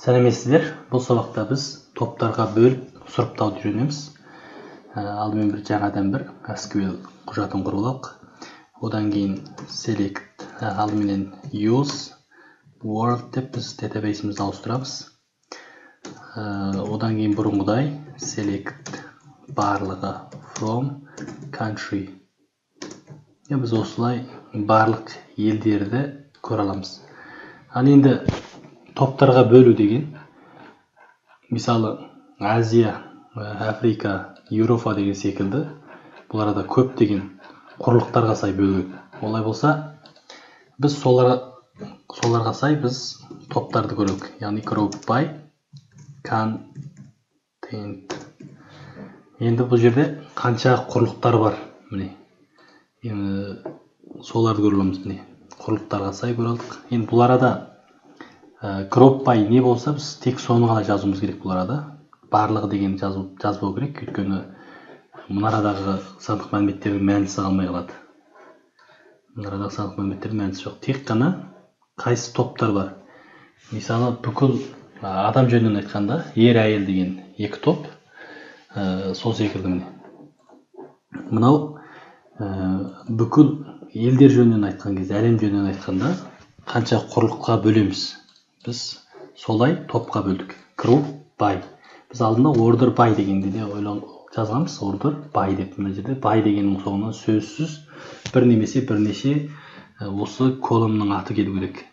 Сәлеметсіздер. Бұл сабақта біз топтарға бөліп сұрыптауды үйренеміз. Алдымен бір жаңадан бір SQL құжатын құрылық. Одан кейін select, алдымен use word деп біз database-імізді ауыстырамыз. Одан кейін бұрынғыдай select барлығы from country. Біз осылай барлық елдерді көре аламыз. Ал енді топтарға бөлу деген, мысалы Азия, Африка, Еуропа деген секілді, бұл арада көп деген құрлықтарға сай бөлу. Олай болса, біз соларға сай біз топтарды көрейік. Яғни group by content. Енді бұл жерде қанша құрлықтар бар, міне. Соларды көре аламыз, міне. Құрлықтарға сай көре алдық. Енді бұл арада group by не болса, біз тек соны ғана жазуымыз керек бұл арада. Барлығы деген жазбау керек, өйткені мұнарадағы сандық мәліметтердің мәнісі қалмай қалады. Мұнарадағы сандық мәліметтердің мәнісі жоқ. Тек қана қайсы топтар бар. Мысалы, бүкіл адам жөнінен айтқанда, ер әйел деген екі топ, сол секілді міне. Мынау бүкіл елдер жөнінен айтқан кезде, әлем жөнінен айтқанда, қанша құрлыққа бөлеміз. Біз солай топқа бөлдік. Group by. Біз алдында order by дегенде де жазғанбыз. Order by деп. Мына жерде by дегеннің соңынан сөзсіз бір немесе бірнеше осы колумнның аты келу керек.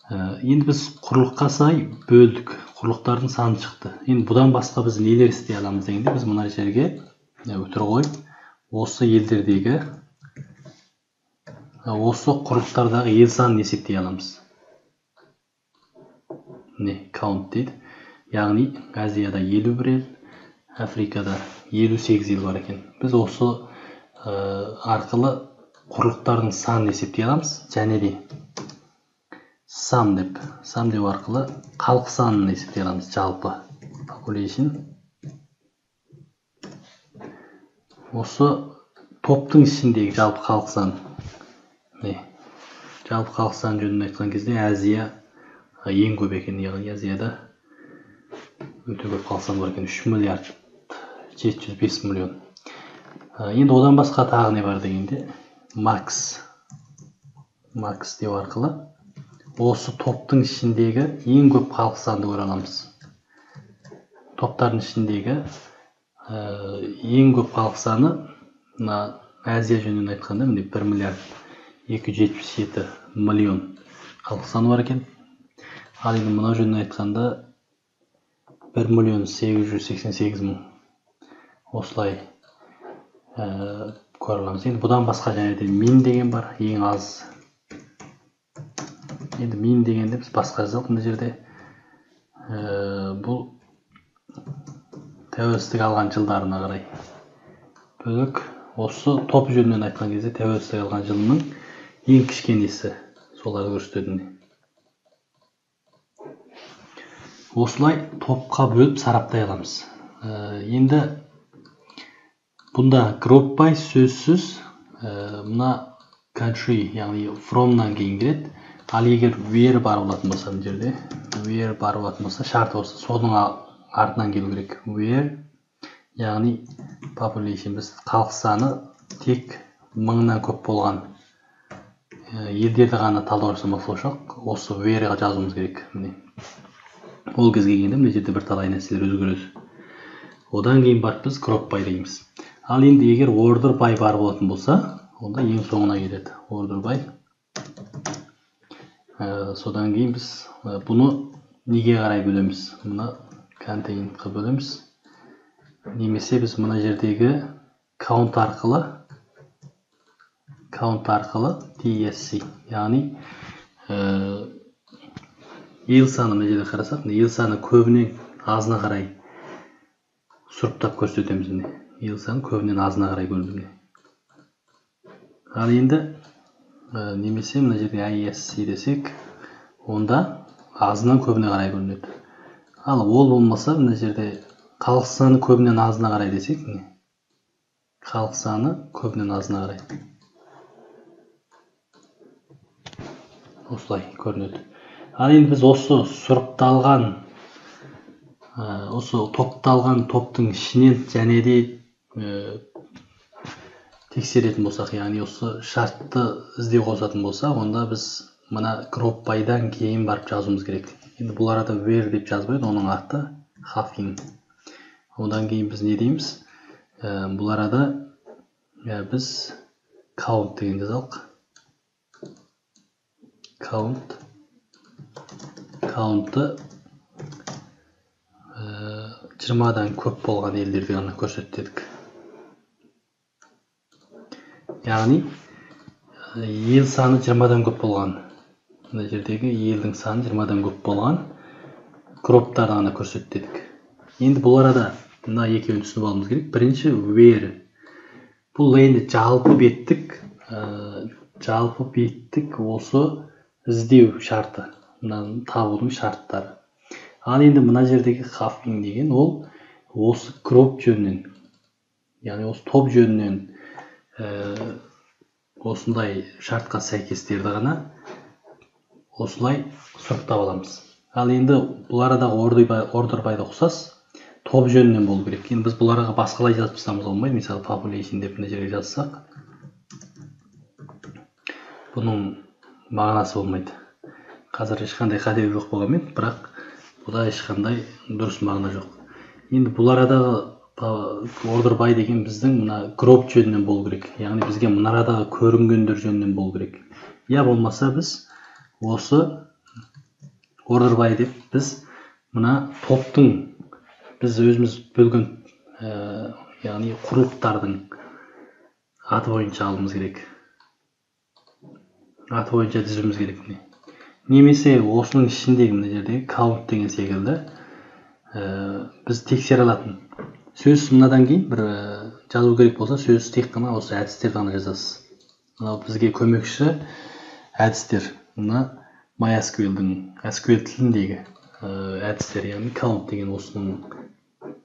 Енді біз құрлыққа сай бөлдік. Құрлықтардың саны шықты. Енді бұдан басқа біз нелер істей аламыз дегенде, біз мына жерге өтір қойып, осы елдердегі, осы құрлықтардағы ел санын есептей аламыз. Count дейді. Яғни Азияда 51 ел, Африкада 58 ел бар екен. Біз осы арқылы құрлықтардың санын есептей аламыз. Және де sum деп арқылы халық санын есептей аламыз. Жалпы population. Осы топтың ішіндегі жалпы халық саны. Жалпы халық саны жөнінен айтқан кезде Азия ең көп екен, яғни Азияда өте көп халық саны бар екен, 3 миллиард 705 миллион. Енді одан басқа тағы не бар дегенде, max деп арқылы осы топтың ішіндегі ең көп халық санды көре аламыз. Топтардың ішіндегі ең көп халық саны, Азия жөнінен айтқанда, 1 миллиард 277 миллион халық саны бар екен. Ал енді мына жөнінен айтқанда 1 миллион 888 мың осылай көре аламыз. Енді бұдан басқа және де min деген бар, ең аз. Енді min дегенде біз басқа жаздық мына жерде. Бұл тәуелсіздік алған жылдарына қарай бөлік. Осы топ жөнінен айтқан кезде тәуелсіздік алған жылының ең кішкенесі соларды көрсетеді. Осылай топқа бөліп сараптай аламыз. Енді бұнда group by сөзсіз мына country, яғни from'нан кейін келеді. Ал егер where бар болатын болса, бұл жерде where бар болатын болса, шарты осы соның артынан келу керек. Where, яғни population, біз халық саны тек 1000-нан көп болған елдерді ғана талдау жасамақ болсақ, осы where'ға жазуымыз керек. Ол кезге келгенде мына жерде бір талай нәрселер өзгереді. Одан кейін барып біз group by дейміз. Ал енді егер order by бар болатын болса, онда ең соңына келеді. Order by. Содан кейін біз бұны неге қарай бөлеміз? Мұны content-қа бөлеміз. Немесе біз мына жердегі count арқылы TSC, яғни ел саны, мына жерде қарасақ, ел саны көбінен азына қарай сұрыптап көрсетеміз. Ел саны көбінен азына қарай көрінеді. Ал енді немесе мына жерде ISC десек, онда азынан көбіне қарай көрінеді. Ал ол болмаса, мына жерде халық саны көбінен азына қарай десек, халық саны көбінен азына қарай осылай көрінеді. Ал енді біз осы сұрыпталған осы топталған топтың ішінен және де тексеретін болсақ, яғни осы шартты іздеу қосатын болсақ, онда біз мына crop by'дан кейін барып жазуымыз керек. Енді бұл арада where деп жазбайды, оның аты having. Одан кейін біз не дейміз? Бұл арада біз count деген жазалық. Count'ты 20-дан көп болған елдерді ғана көрсетедік. Яғни ел саны 20-дан көп болған, мына жердегі елдің саны 20-дан көп болған кроптарды ғана көрсетедік. Енді бұл арада мына екеуін түсініп алуымыз керек. Бірінші where. Бұл енді жалпы беттік осы іздеу шарты, мынаны табудың шарттары. Ал енді мына жердегі having деген ол осы кроп жөнінен, яғни осы топ жөнінен осындай шартқа сәйкестерді ғана осылай сұрыптап аламыз. Ал енді бұл арадағы order by'да ұқсас топ жөнінен болу керек. Енді біз бұл араға басқалай жазып тастамыз болмайды. Мысалы population деп мына жерге жазсақ, бұның мағынасы болмайды. Қазір ешқандай қателік жоқ болғанмен, бірақ бұда ешқандай дұрыс мағына жоқ. Енді бұл арадағы order by деген біздің мына crop жөнінен болу керек. Яғни бізге мына арадағы көрінгендер жөнінен болу керек. Я болмаса біз осы order by деп біз мына топтың біз өзіміз бөлген яғни құрлықтардың аты бойынша алуымыз керек. Аты бойынша тізуіміз керек. Немесе осының ішіндегі мына жердегі count деген секілді біз тексере алатын. Сөз мынадан кейін бір жазу керек болса, сөз тек қана осы әдістерді ғана жазасыз. Мынау бізге көмекші әдістер. Мына MySQL-дің SQL тіліндегі әдістер, яғни count деген осының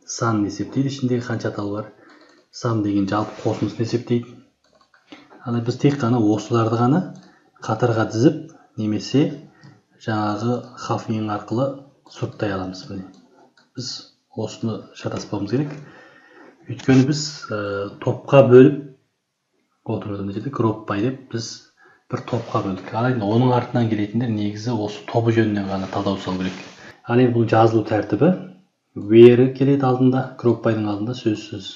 санын есептейді, ішіндегі қанша атал бар. Sum деген жалпы қосындысын есептейді. Ал біз тек қана осыларды ғана қатарға тізіп, немесе жаңағы having арқылы сұрыптай аламыз. Біз осыны шатаспауымыз керек. Өйткені біз топқа бөліп отырмыз. Мына жерде crop by деп біз бір топқа бөлдік. Ал енді оның артынан келетіндер негізі осы тобы жөнінен ғана талдау жасау керек. Ал енді бұл жазылу тәртібі where келеді алдында, crop by'дың алдында сөзсіз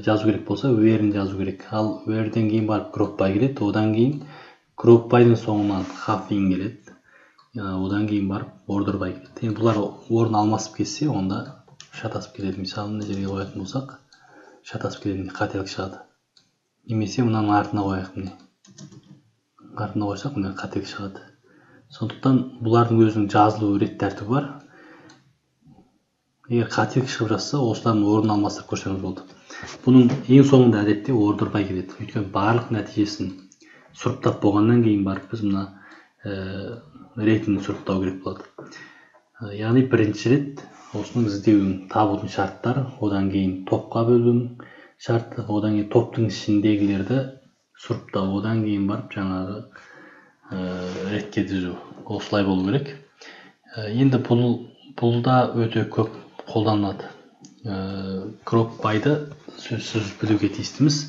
жазу керек болса, where'ін жазу керек. Ал where'ден кейін барып crop by келеді, одан кейін crop by'дың соңынан having келеді. Одан кейін барып order by келеді. Енді бұлар орын алмасып кетсе, онда шатасып кетеді. Мысалы, мына жерге қоятын болсақ, шатасып кетеді, қателік шығады. Немесе мынаның артына қояйық, міне. Артына қойсақ, міне қателік шығады. Сондықтан бұлардың өзінің жазылу рет тәртібі бар. Егер қателік шығып жатса, осылардың орнын алмастырып көрсеңіз болды. Бұның ең соңында әдетте order by келеді. Өйткені барлық нәтижесін сұрыптап болғаннан кейін барып біз мына ретін сұрыптау керек болады. Яғни бірінші рет осының іздеудің, табудың шарттары, одан кейін топқа бөлудің шарты, одан кейін топтың ішіндегілерді сұрыптау, одан кейін барып жаңағы ретке түзу. Осылай болу керек. Енді бұл да өте көп қолданылады. Crop by'ды сөзсіз білуге тиістіміз.